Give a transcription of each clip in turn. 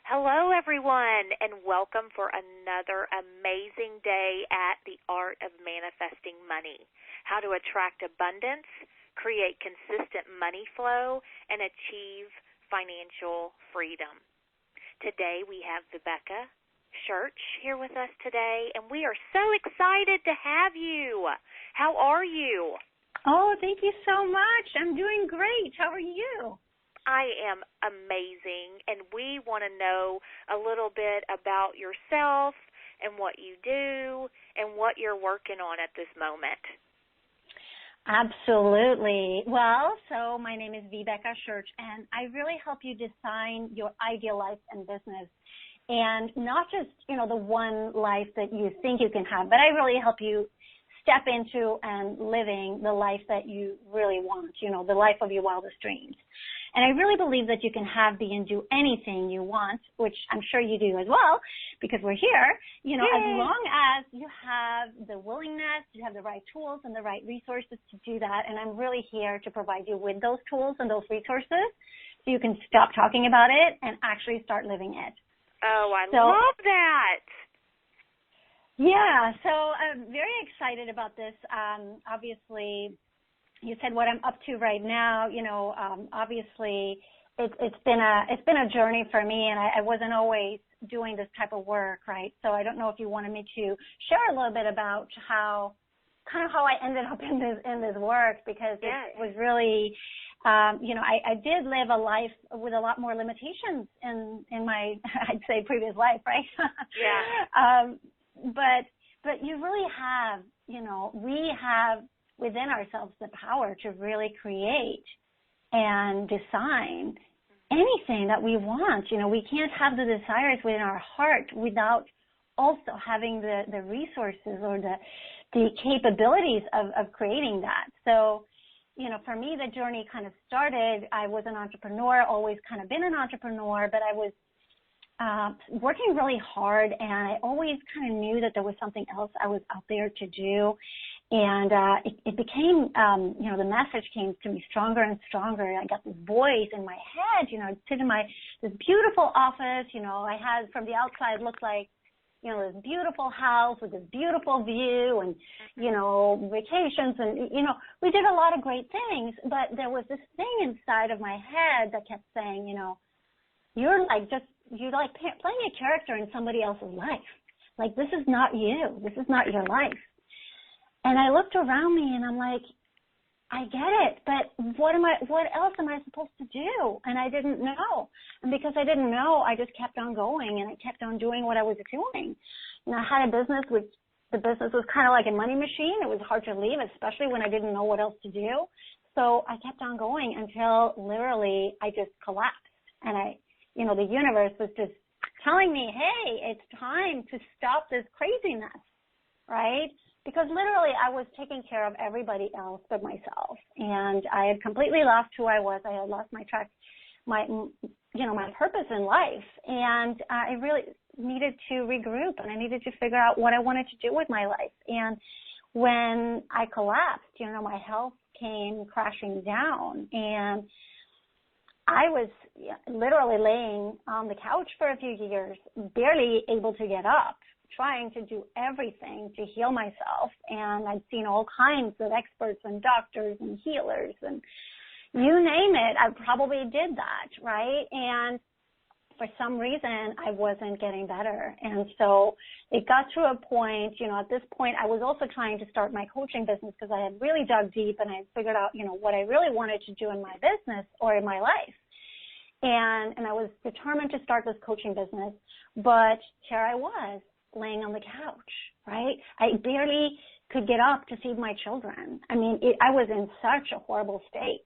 Hello, everyone, and welcome for another amazing day at the Art of Manifesting Money. How to attract abundance, create consistent money flow, and achieve financial freedom. Today we have Vibeke Schurch here with us today, and we are so excited to have you. How are you? Oh, thank you so much. I'm doing great. How are you? I am amazing, and we want to know a little bit about yourself and what you do and what you're working on at this moment. Absolutely. Well, so my name is Vibeke Schurch, and I really help you design your ideal life and business. And not just, the one life that you think you can have, but I really help you step into and living the life that you really want, the life of your wildest dreams. And I really believe that you can have, be, and do anything you want, which I'm sure you do as well, because we're here, Yay. As long as you have the willingness, you have the right tools and the right resources to do that. And I'm really here to provide you with those tools and those resources so you can stop talking about it and actually start living it. Oh, I love that. Yeah, so I'm very excited about this. Obviously, you said what I'm up to right now. Obviously, it's been a journey for me, and I wasn't always doing this type of work, right? So I don't know if you wanted me to share a little bit about how I ended up in this work, because yes. It was really, I did live a life with a lot more limitations in my, I'd say, previous life, right? Yeah. But you really have, we have within ourselves the power to really create and design anything that we want. We can't have the desires within our heart without also having the resources or the capabilities of creating that. So, for me, the journey kind of started, I was an entrepreneur, always kind of been an entrepreneur, but I was working really hard, and I always kind of knew that there was something else I was out there to do. And it became, the message came to me stronger and stronger. I got this voice in my head, I'd sit in this beautiful office, I had, from the outside, looked like, this beautiful house with this beautiful view and, vacations. And, we did a lot of great things, but there was this thing inside of my head that kept saying, you're like playing a character in somebody else's life. Like, this is not you. This is not your life. And I looked around me and I'm like, I get it, but what else am I supposed to do? And I didn't know. And because I didn't know, I just kept on going, and I kept on doing what I was doing. I had a business, which the business was kind of like a money machine. It was hard to leave, especially when I didn't know what else to do. So I kept on going until literally I just collapsed. And the universe was just telling me, hey, it's time to stop this craziness, right? Because literally I was taking care of everybody else but myself. And I had completely lost who I was. I had lost my track, my purpose in life. And I really needed to regroup, and I needed to figure out what I wanted to do with my life. And when I collapsed, my health came crashing down, and I was literally laying on the couch for a few years, barely able to get up, trying to do everything to heal myself. And I'd seen all kinds of experts and doctors and healers and you name it. I probably did that, right? And for some reason, I wasn't getting better. And so it got to a point, at this point, I was also trying to start my coaching business, because I had really dug deep and I had figured out, what I really wanted to do in my business or in my life. And I was determined to start this coaching business, but here I was, laying on the couch, right? I barely could get up to feed my children. I mean, I was in such a horrible state,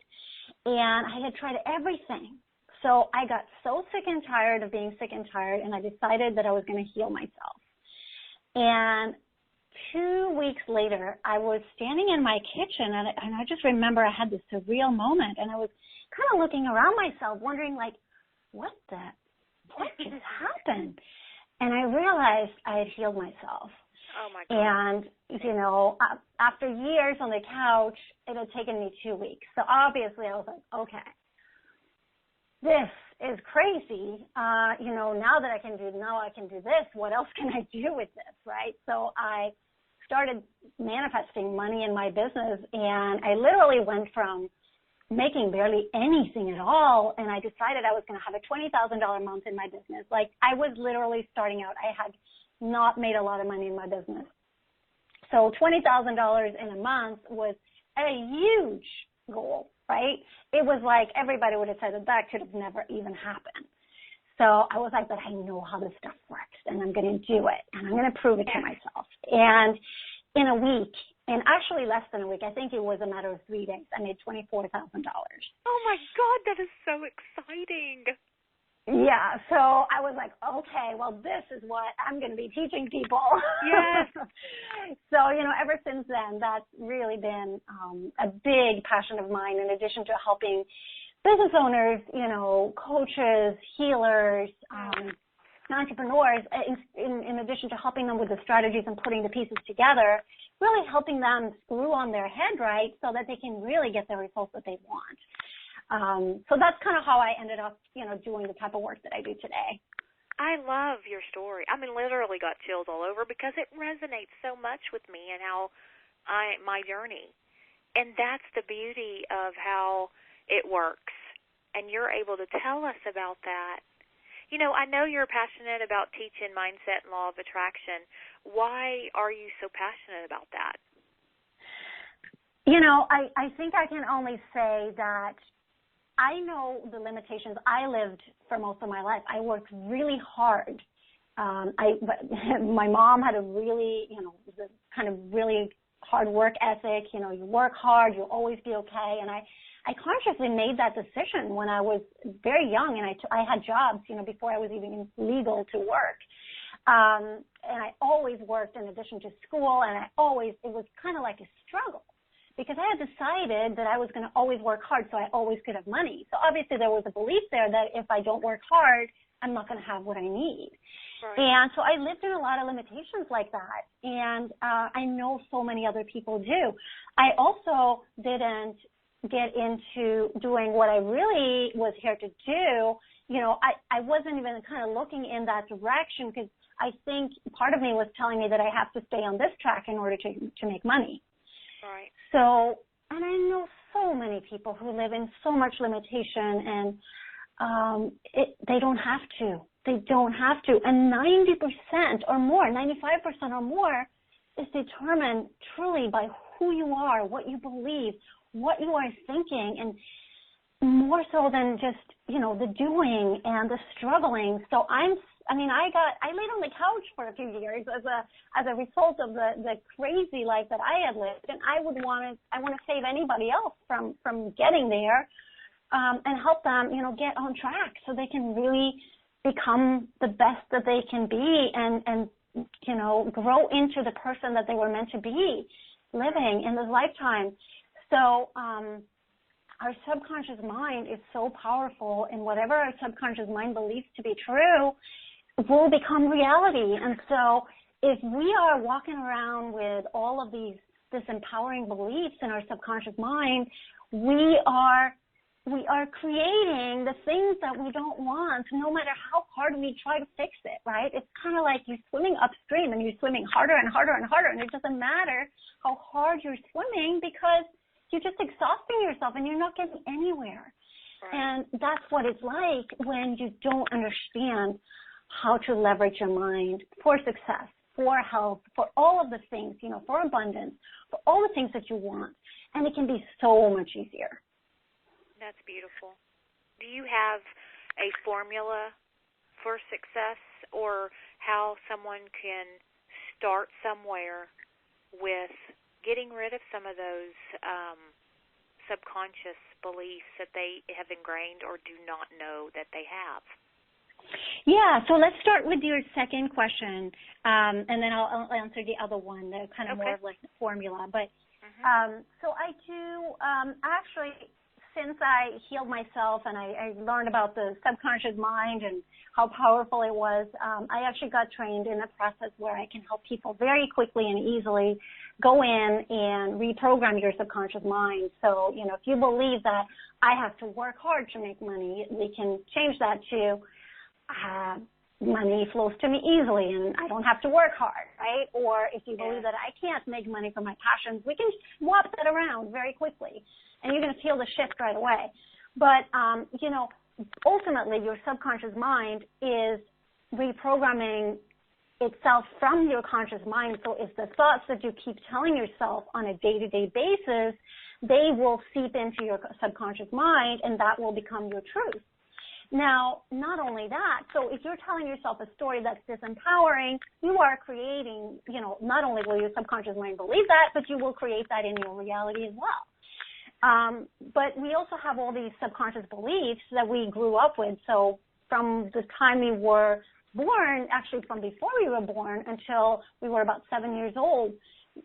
and I had tried everything. So I got so sick and tired of being sick and tired, and I decided that I was going to heal myself. And 2 weeks later, I was standing in my kitchen, and I just remember I had this surreal moment, and I was kind of looking around myself, wondering, like, what just happened? And I realized I had healed myself. Oh, my God. And, after years on the couch, it had taken me 2 weeks. So obviously I was like, okay, this is crazy. Now that I can do this, what else can I do with this, right? So I started manifesting money in my business, and I literally went from making barely anything at all, and I decided I was going to have a $20,000 month in my business. Like, I was literally starting out. I had not made a lot of money in my business. So $20,000 in a month was a huge goal, right? It was like everybody would have said that could have never even happened. So I was like, but I know how this stuff works, and I'm going to do it, and I'm going to prove it to myself. And in a week, and actually less than a week, I think it was a matter of 3 days, I made $24,000. Oh, my God, that is so exciting. Yeah, so I was like, okay, well, this is what I'm going to be teaching people. Yes. So, ever since then, that's really been a big passion of mine, in addition to helping business owners, coaches, healers, entrepreneurs, in addition to helping them with the strategies and putting the pieces together, really helping them screw on their head right so that they can really get the results that they want. So that's kind of how I ended up, doing the type of work that I do today. I love your story. I mean, literally got chills all over because it resonates so much with me and my journey. And that's the beauty of how it works. And you're able to tell us about that. I know you're passionate about teaching mindset and law of attraction. Why are you so passionate about that? I think I can only say that I know the limitations. I lived for most of my life. I worked really hard. My mom had a really, kind of really hard work ethic. You work hard, you'll always be okay. And I consciously made that decision when I was very young, and I had jobs, before I was even legal to work. And I always worked in addition to school, and it was kind of like a struggle, because I had decided that I was going to always work hard so I always could have money. So obviously there was a belief there that if I don't work hard, I'm not going to have what I need. Right. And so I lived in a lot of limitations like that. And I know so many other people do. I also didn't get into doing what I really was here to do. I wasn't even kind of looking in that direction, because I think part of me was telling me that I have to stay on this track in order to make money. Right. So, and I know so many people who live in so much limitation, and they don't have to. They don't have to. And 90% or more, 95% or more is determined truly by who you are, what you believe, what you are thinking, and more so than just, the doing and the struggling. So I laid on the couch for a few years as a result of the crazy life that I had lived, and I want to save anybody else from getting there, and help them, get on track so they can really become the best that they can be, and grow into the person that they were meant to be living in this lifetime. So our subconscious mind is so powerful, and whatever our subconscious mind believes to be true will become reality. And so if we are walking around with all of this empowering beliefs in our subconscious mind, we are creating the things that we don't want, no matter how hard we try to fix it, right? It's kind of like you're swimming upstream and you're swimming harder and harder and harder, and it doesn't matter how hard you're swimming, because you're just exhausting yourself and you're not getting anywhere. Right. And that's what it's like when you don't understand how to leverage your mind for success, for health, for all of the things, for abundance, for all the things that you want. And it can be so much easier. That's beautiful. Do you have a formula for success, or how someone can start somewhere with getting rid of some of those subconscious beliefs that they have ingrained or do not know that they have? Yeah, so let's start with your second question, and then I'll answer the other one, the kind of more of like the formula. But so I do actually, since I healed myself and I learned about the subconscious mind and how powerful it was, I actually got trained in a process where I can help people very quickly and easily go in and reprogram your subconscious mind. So, if you believe that I have to work hard to make money, we can change that to money flows to me easily and I don't have to work hard, right? Or if you believe that I can't make money from my passions, we can swap that around very quickly and you're going to feel the shift right away. But, ultimately your subconscious mind is reprogramming itself from your conscious mind. So if the thoughts that you keep telling yourself on a day-to-day basis, they will seep into your subconscious mind and that will become your truth. Now, not only that, so if you're telling yourself a story that's disempowering, you are creating, not only will your subconscious mind believe that, but you will create that in your reality as well. But we also have all these subconscious beliefs that we grew up with. So from the time we were born, actually from before we were born until we were about 7 years old,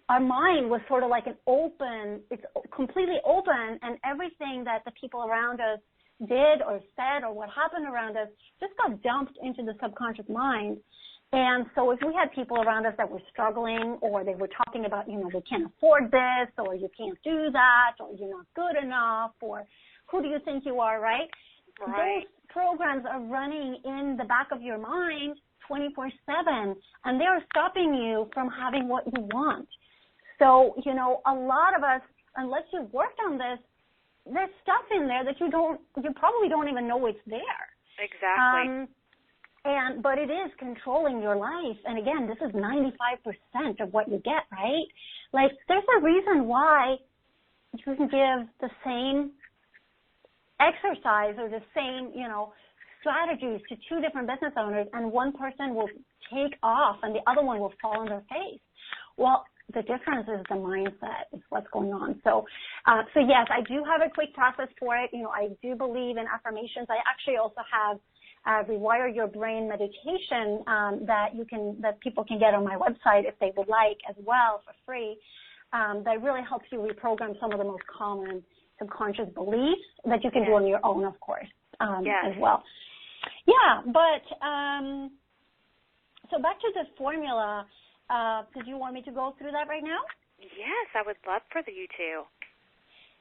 our mind was sort of like it's completely open, and everything that the people around us did or said or what happened around us just got dumped into the subconscious mind. And so if we had people around us that were struggling or they were talking about, they can't afford this or you can't do that or you're not good enough or who do you think you are, right? Those programs are running in the back of your mind 24/7 and they're stopping you from having what you want. So, a lot of us, unless you've worked on this, there's stuff in there that you probably don't even know it's there. Exactly. But it is controlling your life. And again, this is 95% of what you get, right? Like, there's a reason why you can give the same exercise or the same, strategies to two different business owners and one person will take off and the other one will fall on their face. Well, the difference is the mindset is what's going on. So yes, I do have a quick process for it. I do believe in affirmations. I actually also have Rewire Your Brain meditation that people can get on my website if they would like as well for free. That really helps you reprogram some of the most common subconscious beliefs that you can do on your own, of course, as well. Yeah, but so back to the formula. Did you want me to go through that right now? Yes, I would love for you to.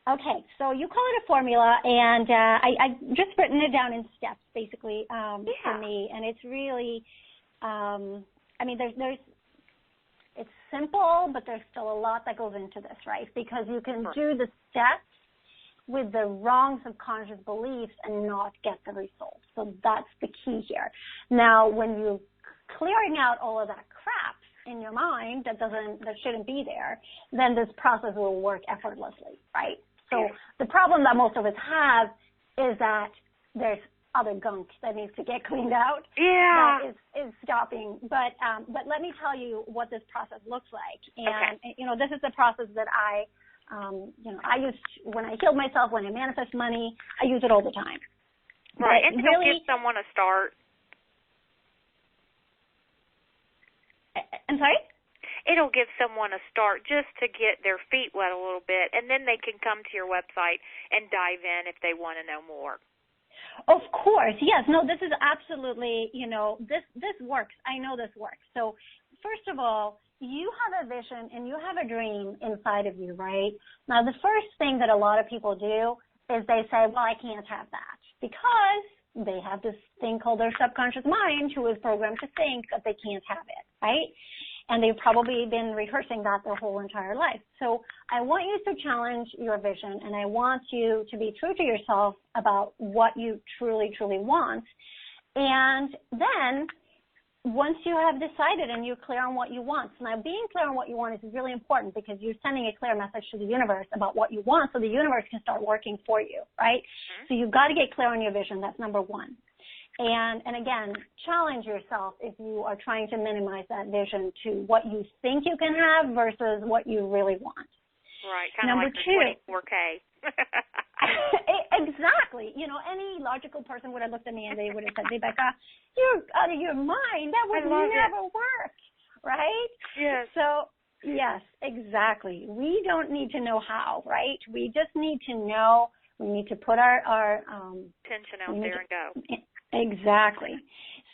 Okay, so you call it a formula, and I just written it down in steps, basically, for me, and it's really, it's simple, but there's still a lot that goes into this, right? Because you can do the steps with the wrong subconscious beliefs and not get the results. So that's the key here. Now, when you're clearing out all of that crap in your mind that shouldn't be there, then this process will work effortlessly, right? So the problem that most of us have is that there's other gunk that needs to get cleaned out. Yeah. That is stopping. But let me tell you what this process looks like. And, this is the process that I used when I healed myself, when I manifest money. I use it all the time. Right. And it'll give someone a start. I'm sorry? It'll give someone a start just to get their feet wet a little bit, and then they can come to your website and dive in if they want to know more. Of course, yes. No, this is absolutely, this works. I know this works. So first of all, you have a vision and you have a dream inside of you, right? Now, the first thing that a lot of people do is they say, well, I can't have that because they have this thing called their subconscious mind who is programmed to think that they can't have it, right? And they've probably been rehearsing that their whole entire life. So I want you to challenge your vision, and I want you to be true to yourself about what you truly, truly want. And then once you have decided and you're clear on what you want, so now being clear on what you want is really important because you're sending a clear message to the universe about what you want so the universe can start working for you, right? Mm-hmm. So you've got to get clear on your vision. That's number one. And again, challenge yourself if you are trying to minimize that vision to what you think you can have versus what you really want. Right, kind of like the 24K. Exactly. Any logical person would have looked at me and they would have said, Vibeke, you're out of your mind. That would never work, right? Yes. So, yes, exactly. We don't need to know how, right? We just need to know. We need to put our attention out there and go. Exactly.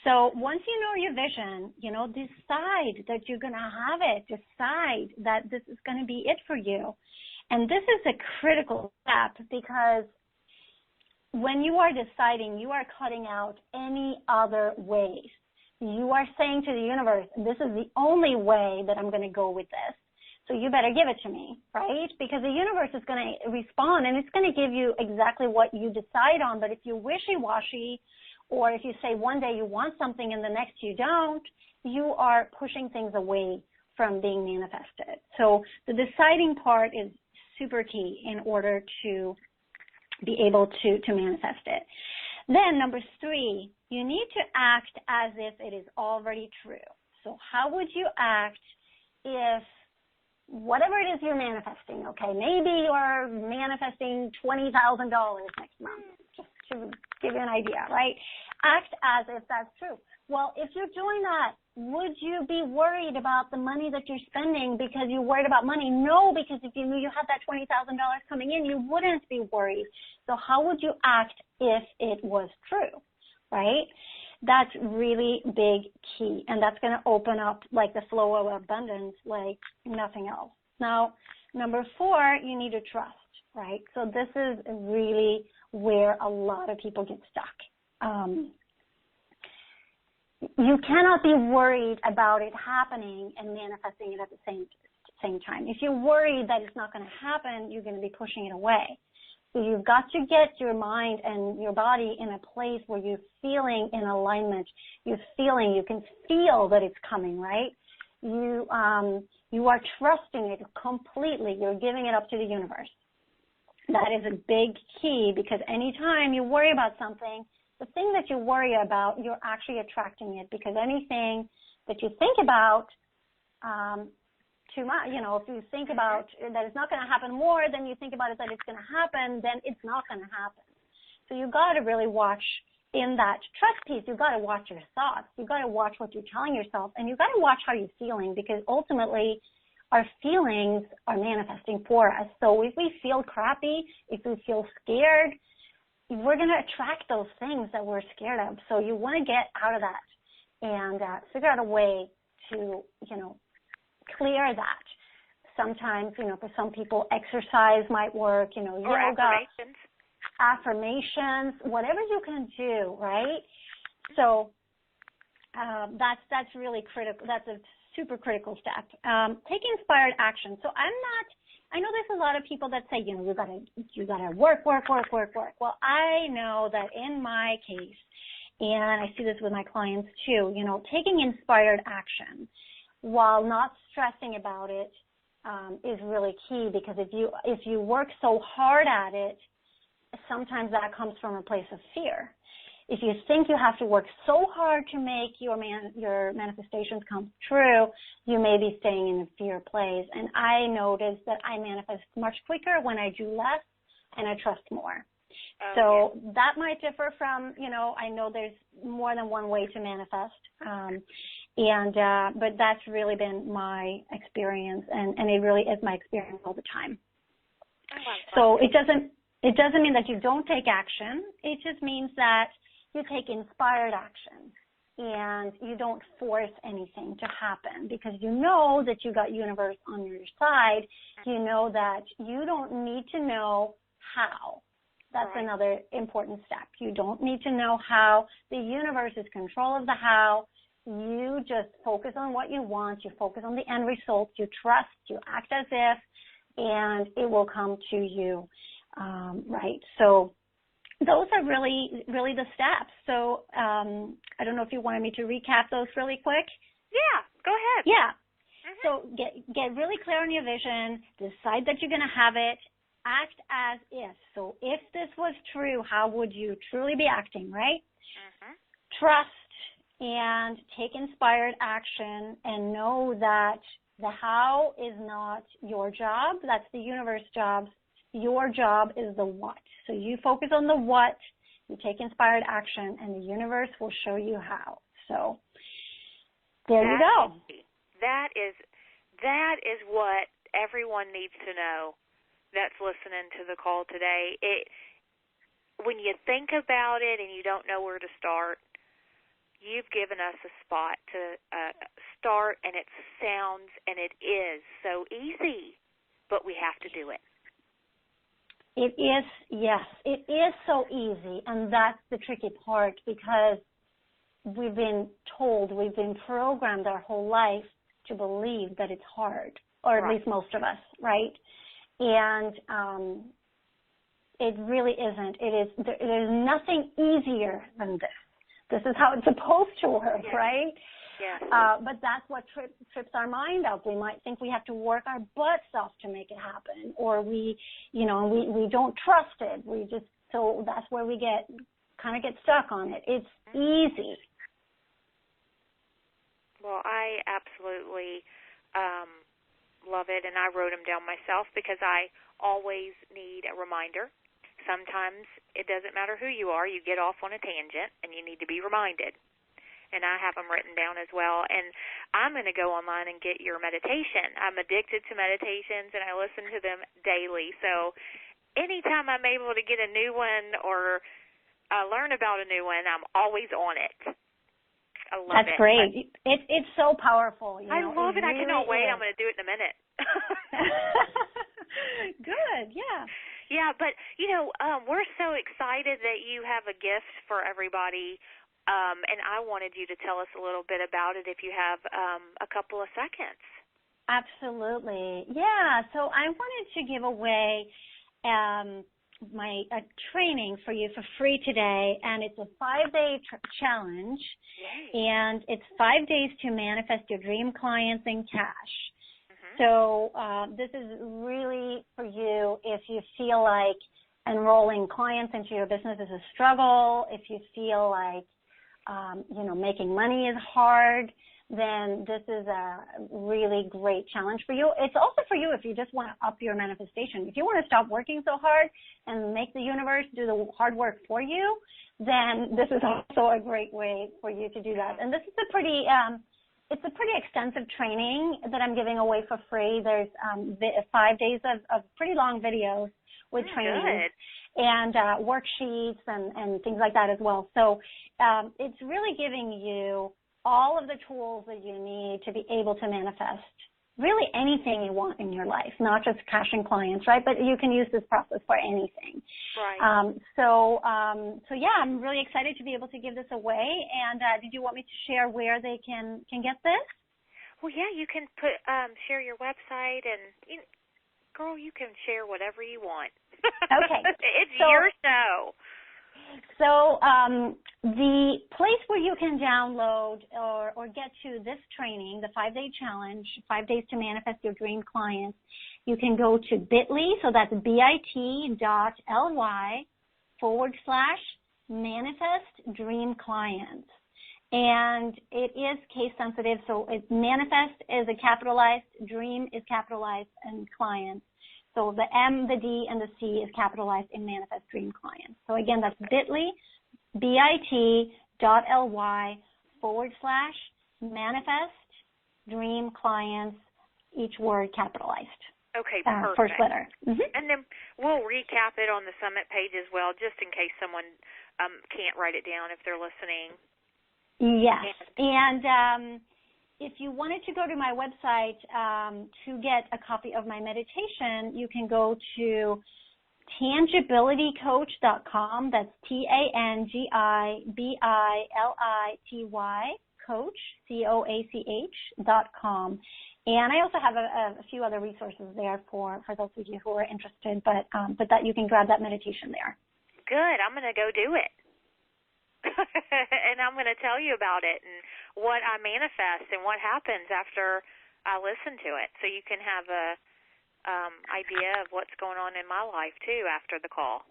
So once you know your vision, decide that you're going to have it. Decide that this is going to be it for you. And this is a critical step, because when you are deciding, you are cutting out any other ways. You are saying to the universe, this is the only way that I'm going to go with this. So you better give it to me, right? Because the universe is going to respond, and it's going to give you exactly what you decide on. But if you're wishy-washy, or if you say one day you want something and the next you don't, you are pushing things away from being manifested. So the deciding part is super key in order to be able to manifest it. Then number 3, you need to act as if it is already true. So how would you act if whatever it is you're manifesting, okay, maybe you're manifesting $20,000 next month, just to give you an idea, right? Act as if that's true. Well, if you're doing that, would you be worried about the money that you're spending because you're worried about money? No, because if you knew you had that $20,000 coming in, you wouldn't be worried. So how would you act if it was true, right? That's really big key, and that's going to open up like the flow of abundance like nothing else. Now, number 4, you need to trust, right? So this is really where a lot of people get stuck. You cannot be worried about it happening and manifesting it at the same time. If you're worried that it's not going to happen, you're going to be pushing it away. So you've got to get your mind and your body in a place where you're feeling in alignment. You can feel that it's coming, right? You are trusting it completely. You're giving it up to the universe. That is a big key, because anytime you worry about something, the thing that you worry about, you're actually attracting it, because anything that you think about too much, if you think about that it's not going to happen more than you think about it that it's going to happen, then it's not going to happen. So you got to really watch in that trust piece. You got to watch your thoughts. You got to watch what you're telling yourself, and you got to watch how you're feeling, because ultimately our feelings are manifesting for us. So if we feel crappy, if we feel scared, we're going to attract those things that we're scared of. So you want to get out of that and figure out a way to, clear that. Sometimes, for some people, exercise might work, or yoga, affirmations, whatever you can do, right? So that's really critical. That's a super critical step. Take inspired action. So I know there's a lot of people that say, you gotta work. Well, I know that in my case, and I see this with my clients too, taking inspired action while not stressing about it is really key, because if you work so hard at it, sometimes that comes from a place of fear. If you think you have to work so hard to make your manifestations come true, you may be staying in a fear place. And I noticed that I manifest much quicker when I do less and I trust more. So that might differ from, I know there's more than one way to manifest. But that's really been my experience, and it really is my experience all the time. So it doesn't mean that you don't take action. It just means that you take inspired action and you don't force anything to happen, because you know that you got universe on your side. You know that you don't need to know how. That's another important step. You don't need to know how. The universe is control of the how. You just focus on what you want. You focus on the end result. You trust. You act as if, and it will come to you, right? So those are really, really the steps. So I don't know if you wanted me to recap those really quick. Yeah, go ahead. Yeah. So get really clear on your vision. Decide that you're going to have it. Act as if. So if this was true, how would you truly be acting, right? Trust and take inspired action, and know that the how is not your job. That's the universe's job. Your job is the what. So you focus on the what, you take inspired action, and the universe will show you how. So there you go. That is what everyone needs to know that's listening to the call today. When you think about it and you don't know where to start, you've given us a spot to start, and it sounds and it is so easy, but we have to do it. It is, yes, it is so easy, and that's the tricky part, because we've been told, we've been programmed our whole life to believe that it's hard, or at least most of us, right? And it really isn't. There's nothing easier than this. This is how it's supposed to work, right? Yes. But that's what trips our mind up. We might think we have to work our butts off to make it happen, or we don't trust it. So that's where we kind of get stuck on it. It's easy. Well, I absolutely love it, and I wrote them down myself because I always need a reminder. Sometimes it doesn't matter who you are. You get off on a tangent, and you need to be reminded. And I have them written down as well. And I'm going to go online and get your meditation. I'm addicted to meditations, and I listen to them daily. So anytime I'm able to get a new one or learn about a new one, I'm always on it. I love it. That's great. It's so powerful. I love it. I really cannot wait. is. I'm going to do it in a minute. Good, yeah. Yeah, but, we're so excited that you have a gift for everybody, and I wanted you to tell us a little bit about it if you have a couple of seconds. Absolutely. Yeah, so I wanted to give away my training for you for free today, and it's a 5-day challenge. Yay. And it's 5 days to manifest your dream clients in cash. So this is really for you if you feel like enrolling clients into your business is a struggle, if you feel like, making money is hard, then this is a really great challenge for you. It's also for you if you just want to up your manifestation. If you want to stop working so hard and make the universe do the hard work for you, then this is also a great way for you to do that. And this is a pretty extensive training that I'm giving away for free. There's 5 days of pretty long videos with training and worksheets and things like that as well. So it's really giving you all of the tools that you need to be able to manifest really anything you want in your life, not just cash and clients, right? But you can use this process for anything. Right. So yeah, I'm really excited to be able to give this away. And did you want me to share where they can get this? Well, yeah, you can share your website, and girl, you can share whatever you want. Okay. It's your show. So the place where you can download or get to this training, the 5-day challenge, 5 days to manifest your dream clients, you can go to bit.ly, so that's bit.ly/manifest dream clients. And it is case sensitive, so manifest is a capitalized, dream is capitalized, and clients. So the M, the D, and the C is capitalized in manifest dream clients. So again, that's bit.ly, bit.ly/manifest dream clients, each word capitalized. Okay, perfect. First letter. Mm-hmm. And then we'll recap it on the Summit page as well, just in case someone can't write it down if they're listening. Yes. And if you wanted to go to my website to get a copy of my meditation, you can go to tangibilitycoach.com. That's TANGIBILITY coach, COACH.com. And I also have a few other resources there for those of you who are interested, but that you can grab that meditation there. Good. I'm going to go do it. And I'm going to tell you about it and what I manifest and what happens after I listen to it, so you can have a idea of what's going on in my life too after the call.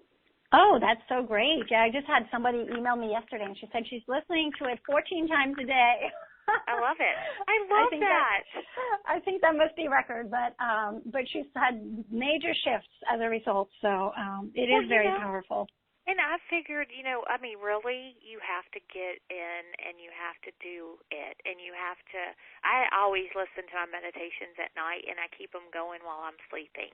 Oh, that's so great. Yeah, I just had somebody email me yesterday, and she said she's listening to it 14 times a day. I love it. I love that. I think that must be a record, but she's had major shifts as a result, so it is very powerful. And I figured, really, you have to get in and you have to do it. And you have to, I always listen to my meditations at night, and I keep them going while I'm sleeping.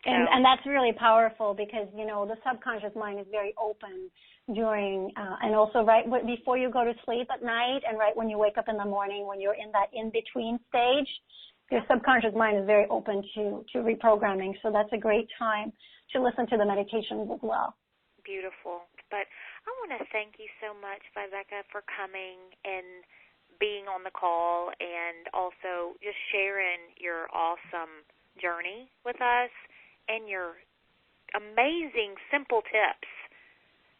And that's really powerful because, you know, the subconscious mind is very open during, and also right before you go to sleep at night and right when you wake up in the morning, when you're in that in-between stage, your subconscious mind is very open to reprogramming. So that's a great time to listen to the meditations as well. Beautiful. But I want to thank you so much, Vibeke, for coming and being on the call and also just sharing your awesome journey with us and your amazing simple tips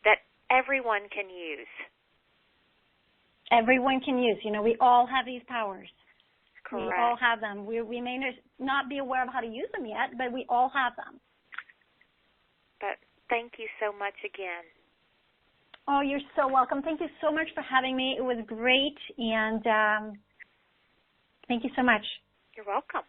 that everyone can use. Everyone can use. You know, we all have these powers. Correct. We all have them. We may not be aware of how to use them yet, but we all have them. But thank you so much again. Oh, you're so welcome. Thank you so much for having me. It was great, and thank you so much. You're welcome.